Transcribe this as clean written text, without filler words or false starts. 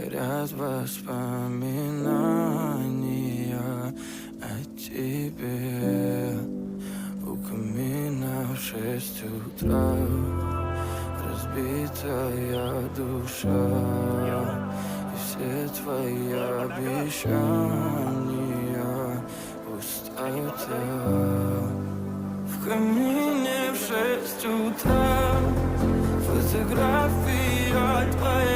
горят воспоминания о тебе. У камина в 6 утра разбитая душа, и все твои обещания пустота. В камине в 6 утра фотография твоя.